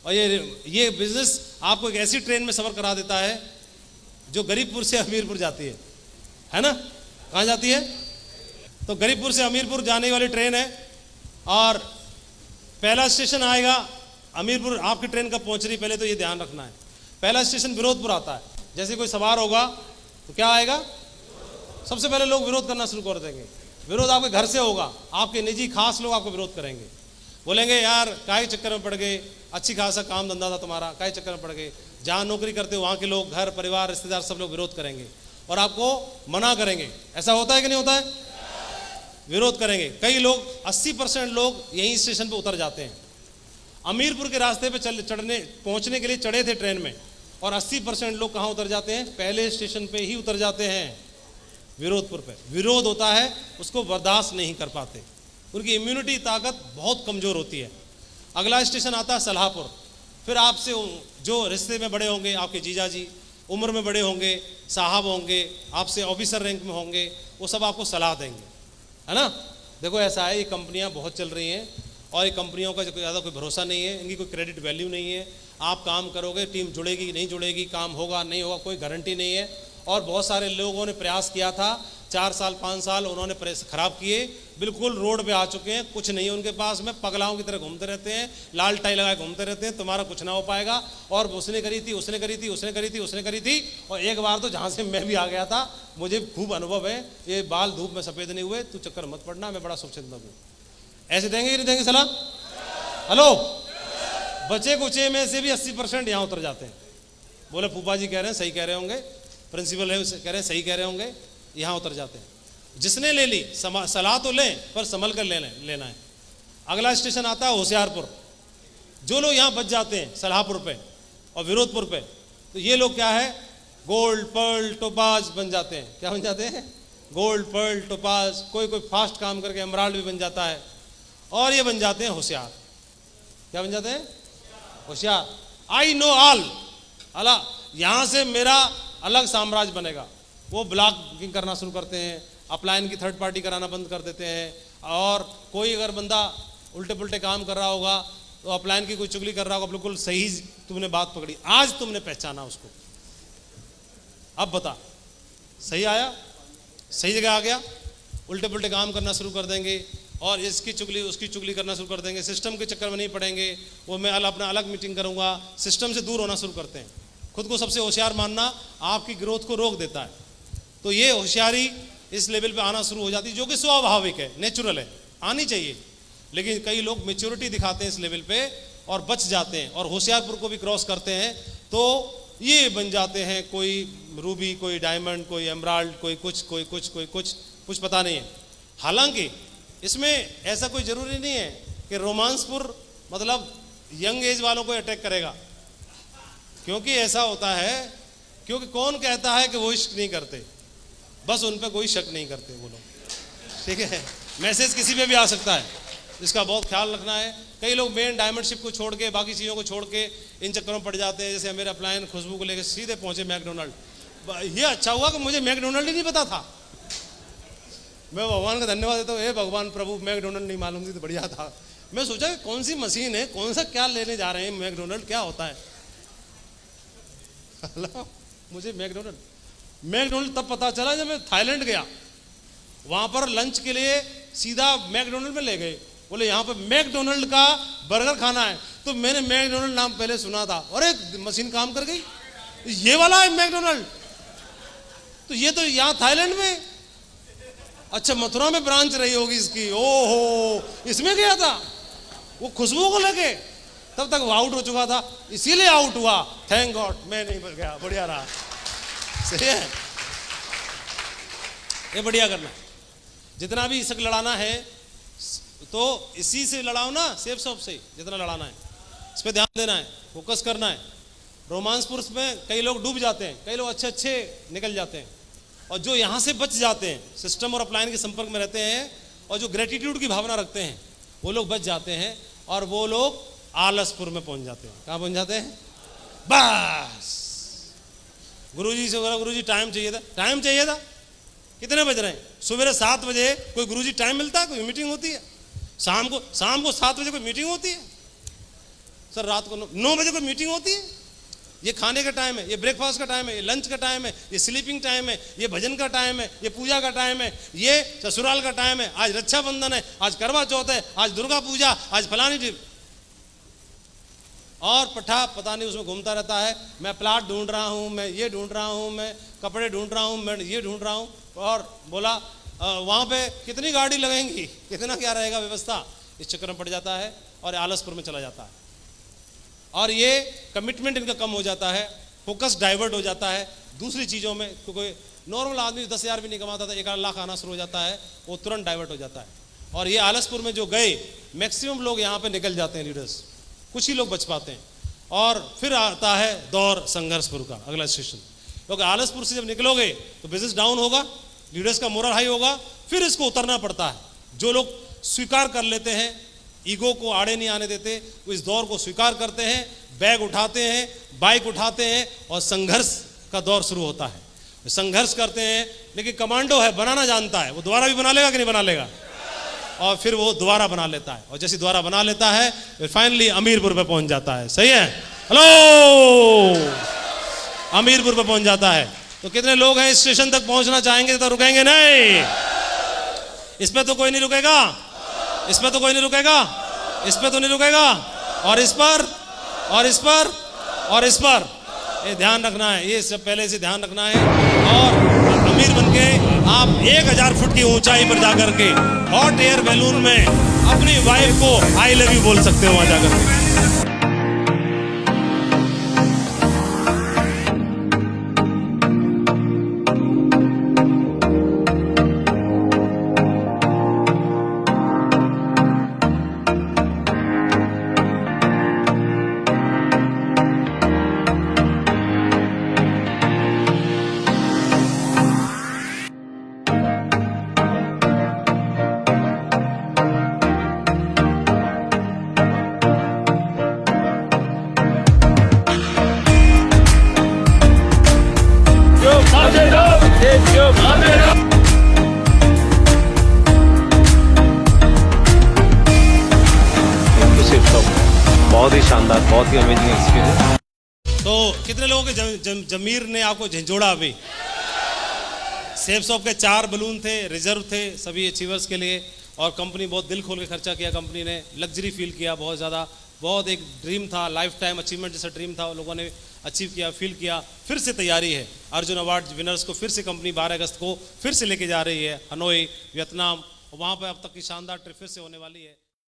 और ये बिजनेस आपको एक ऐसी ट्रेन में सफ़र करा देता है जो गरीबपुर से हमीरपुर जाती है ना? कहाँ जाती है? तो गरीबपुर से हमीरपुर जाने वाली ट्रेन है और पहला स्टेशन आएगा हमीरपुर। आपकी ट्रेन कब पहुंच रही पहले तो ये ध्यान रखना है। पहला स्टेशन विरोधपुर आता है। जैसे कोई सवार होगा तो क्या आएगा? सबसे पहले लोग विरोध करना शुरू कर देंगे। विरोध आपके घर से होगा, आपके निजी खास लोग आपको विरोध करेंगे, बोलेंगे यार काहे चक्कर में पड़ गए, अच्छी खासा काम धंधा था तुम्हारा, काहे चक्कर में पड़ गए। जहाँ नौकरी करते हो वहाँ के लोग, घर परिवार रिश्तेदार सब लोग विरोध करेंगे और आपको मना करेंगे। ऐसा होता है कि नहीं होता है? विरोध करेंगे। कई लोग 80% लोग यहीं स्टेशन पे उतर जाते हैं। हमीरपुर के रास्ते पे पहुंचने के लिए चढ़े थे ट्रेन में और 80% लोग कहाँ उतर जाते हैं? पहले स्टेशन पे ही उतर जाते हैं, विरोधपुर पे। विरोध होता है, उसको बर्दाश्त नहीं कर पाते, उनकी इम्यूनिटी ताकत बहुत कमज़ोर होती है। अगला स्टेशन आता है सलाहपुर। फिर आपसे जो रिश्ते में बड़े होंगे, आपके जीजा जी उम्र में बड़े होंगे, साहब होंगे, आपसे ऑफिसर रैंक में होंगे, वो सब आपको सलाह देंगे, है ना? देखो ऐसा है, ये कंपनियां बहुत चल रही हैं और ये कंपनियों का ज़्यादा कोई भरोसा नहीं है, इनकी कोई क्रेडिट वैल्यू नहीं है। आप काम करोगे, टीम जुड़ेगी नहीं जुड़ेगी, काम होगा नहीं होगा, कोई गारंटी नहीं है। और बहुत सारे लोगों ने प्रयास किया था, 4 साल 5 साल उन्होंने प्रेस खराब किए, बिल्कुल रोड पे आ चुके हैं, कुछ नहीं है उनके पास में, पगलाओं की तरह घूमते रहते हैं, लाल टाई लगाए घूमते रहते हैं, तुम्हारा कुछ ना हो पाएगा। और उसने करी थी, उसने करी थी, उसने करी थी, उसने करी थी। और एक बार तो जहाँ से मैं भी आ गया था, मुझे खूब अनुभव है, ये बाल धूप में सफ़ेद नहीं हुए, तू चक्कर मत पड़ना, मैं बड़ा शुभचिंतक हूँ। ऐसे देंगे कि नहीं देंगे सलाह? हेलो, बचे कुचे में से भी 80% यहाँ उतर जाते हैं। बोले फूफा जी कह रहे हैं सही कह रहे होंगे, प्रिंसिपल है कह रहे हैं सही कह रहे होंगे, यहाँ उतर जाते हैं। जिसने ले ली सलाह तो लें, पर संभल कर लेना है। अगला स्टेशन आता है होशियारपुर। जो लोग यहाँ बच जाते हैं सलाहपुर पे और विरोधपुर पे, तो ये लोग क्या है? गोल्ड पर्ल टोपाज बन जाते हैं। क्या बन जाते हैं? Gold pearl topaz. कोई फास्ट काम करके एमराल्ड भी बन जाता है। और ये बन जाते हैं होशियार। क्या बन जाते हैं? होशियार। आई नो ऑल, अला यहाँ से मेरा अलग साम्राज्य बनेगा। वो ब्लॉक बुकिंग करना शुरू करते हैं, अपलाइन की थर्ड पार्टी कराना बंद कर देते हैं। और कोई अगर बंदा उल्टे पुल्टे काम कर रहा होगा तो अपलाइन की कोई चुगली कर रहा होगा, बिल्कुल सही तुमने बात पकड़ी, आज तुमने पहचाना उसको, अब बता सही आया, सही जगह आ गया। उल्टे पुल्टे काम करना शुरू कर देंगे और इसकी चुगली उसकी चुगली करना शुरू कर देंगे। सिस्टम के चक्कर में नहीं पड़ेंगे, वो मैं अपना अलग मीटिंग करूँगा, सिस्टम से दूर होना शुरू करते हैं। खुद को सबसे होशियार मानना आपकी ग्रोथ को रोक देता है। तो ये होशियारी इस लेवल पे आना शुरू हो जाती है, जो कि स्वाभाविक है, नेचुरल है, आनी चाहिए। लेकिन कई लोग मैच्योरिटी दिखाते हैं इस लेवल पे और बच जाते हैं और होशियारपुर को भी क्रॉस करते हैं, तो ये बन जाते हैं कोई रूबी, कोई डायमंड, कोई एमराल्ड, कोई कुछ पता नहीं है। हालांकि इसमें ऐसा कोई ज़रूरी नहीं है कि रोमांसपुर मतलब यंग एज वालों को अटैक करेगा, क्योंकि ऐसा होता है, क्योंकि कौन कहता है कि वो इश्क नहीं करते, बस उन पर कोई शक नहीं करते वो लोग, ठीक है। मैसेज किसी पे भी आ सकता है, इसका बहुत ख्याल रखना है। कई लोग मेन डायमंडशिप को छोड़ के, बाकी चीज़ों को छोड़ के इन चक्करों में पड़ जाते हैं। जैसे मेरे अपलायन खुशबू को लेकर सीधे पहुंचे मैकडोनल्ड। ये अच्छा हुआ कि मुझे मैकडोनल्ड ही नहीं पता था। मैं भगवान का धन्यवाद देता हूँ, हे भगवान प्रभु, मैकडोनल्ड नहीं मालूम थी तो बढ़िया था। मैं सोचा कि कौन सी मशीन है, कौन सा क्या लेने जा रहे हैं, मैकडोनल्ड क्या होता है। मुझे मैकडोनल्ड तब पता चला जब मैं थाईलैंड गया। वहां पर लंच के लिए सीधा मैकडोनल्ड में ले गए, बोले यहाँ पर मैकडोनल्ड का बर्गर खाना है। तो मैंने मैकडोनल्ड नाम पहले सुना था और एक मशीन काम कर गई, ये वाला है मैकडोनल्ड। तो ये तो यहाँ थाईलैंड में, अच्छा मथुरा में ब्रांच रही होगी इसकी, ओहो इसमें गया था वो खुशबू को लेके। तब तक वो आउट हो चुका था, इसीलिए आउट हुआ। थैंक गॉड मैं नहीं गया, बढ़िया रहा। सही है, ये बढ़िया करना। जितना भी इसक लड़ाना है तो इसी से लड़ाओ ना, सेफ शॉप से जितना लड़ाना है, इस पर ध्यान देना है, फोकस करना है। रोमांसपुर में कई लोग डूब जाते हैं, कई लोग अच्छे निकल जाते हैं, और जो यहाँ से बच जाते हैं, सिस्टम और अपलाइन के संपर्क में रहते हैं और जो ग्रेटिट्यूड की भावना रखते हैं, वो लोग बच जाते हैं और वो लोग आलसपुर में पहुंच जाते हैं। कहाँ पहुंच जाते हैं? बस गुरुजी से बोला, गुरुजी टाइम चाहिए था। टाइम चाहिए था? कितने बज रहे हैं? सुबह 7 बजे कोई गुरुजी टाइम मिलता है? कोई मीटिंग होती है? शाम को 7 बजे कोई मीटिंग होती है? सर रात को 9 बजे कोई मीटिंग होती है? ये खाने का टाइम है, ये ब्रेकफास्ट का टाइम है, ये लंच का टाइम है, ये स्लीपिंग टाइम है, ये भजन का टाइम है, ये पूजा का टाइम है, ये ससुराल का टाइम है, आज रक्षाबंधन है, आज करवा चौथ है, आज दुर्गा पूजा, आज फलानी ट्रिप। और पठा पता नहीं उसमें घूमता रहता है, मैं प्लाट ढूंढ रहा हूँ, मैं ये ढूंढ रहा हूँ, मैं कपड़े ढूंढ रहा हूँ, मैं ये ढूंढ रहा हूँ। और बोला वहाँ पे कितनी गाड़ी लगेंगी, कितना क्या रहेगा व्यवस्था, इस चक्कर में पड़ जाता है और आलसपुर में चला जाता है। और ये कमिटमेंट इनका कम हो जाता है, फोकस डाइवर्ट हो जाता है दूसरी चीज़ों में। क्योंकि नॉर्मल आदमी 10,000 भी नहीं कमाता था, 1 लाख आना शुरू हो जाता है, वो तुरंत डाइवर्ट हो जाता है। और ये आलसपुर में जो गए, मैक्सिमम लोग यहाँ पे निकल जाते हैं लीडर्स, कुछ ही लोग बच पाते हैं। और फिर आता है दौर संघर्षपुर का अगला स्टेशन, क्योंकि आलसपुर से जब निकलोगे तो बिजनेस डाउन होगा, लीडर्स का मोरल हाई होगा, फिर इसको उतरना पड़ता है। जो लोग स्वीकार कर लेते हैं, ईगो को आड़े नहीं आने देते, वो इस दौर को स्वीकार करते हैं, बैग उठाते हैं, बाइक उठाते हैं और संघर्ष का दौर शुरू होता है। संघर्ष करते हैं, लेकिन कमांडो है, बनाना जानता है, वो दोबारा भी बना लेगा कि नहीं बना लेगा, और फिर वो दोबारा बना लेता है। और जैसे दोबारा बना लेता है फिर फाइनली अमीरपुर पे पहुंच जाता है। सही है? हेलो, अमीरपुर पे पहुंच जाता है। तो कितने लोग हैं इस स्टेशन तक पहुंचना चाहेंगे तो रुकेंगे नहीं? इस पे तो कोई नहीं रुकेगा, इस पे तो कोई नहीं रुकेगा, इस पे तो नहीं रुकेगा, और इस पर, और इस पर, और इस पर, ये ध्यान रखना है, ये सब पहले से ध्यान रखना है। और अमीर बनके आप 1000 फुट की ऊंचाई पर जाकर के हॉट एयर बैलून में अपनी वाइफ को आई लव यू बोल सकते हो वहां जाकर के। बहुत ही शानदार, बहुत ही अमेजिंग एक्सपीरियंस। तो कितने लोगों के जमीर ने आपको झंझोड़ा? अभी सेफ शॉप के 4 बलून थे, रिजर्व थे सभी अचीवर्स के लिए, और कंपनी बहुत दिल खोल के खर्चा किया, कंपनी ने लग्जरी फील किया बहुत ज़्यादा। बहुत एक ड्रीम था, लाइफ टाइम अचीवमेंट जैसा ड्रीम था, लोगों ने अचीव किया, फील किया। फिर से तैयारी है, अर्जुन अवार्ड विनर्स को फिर से कंपनी 12 अगस्त को फिर से लेके जा रही है हनोई, वियतनाम, वहाँ पर अब तक की शानदार ट्रिप फिर से होने वाली है।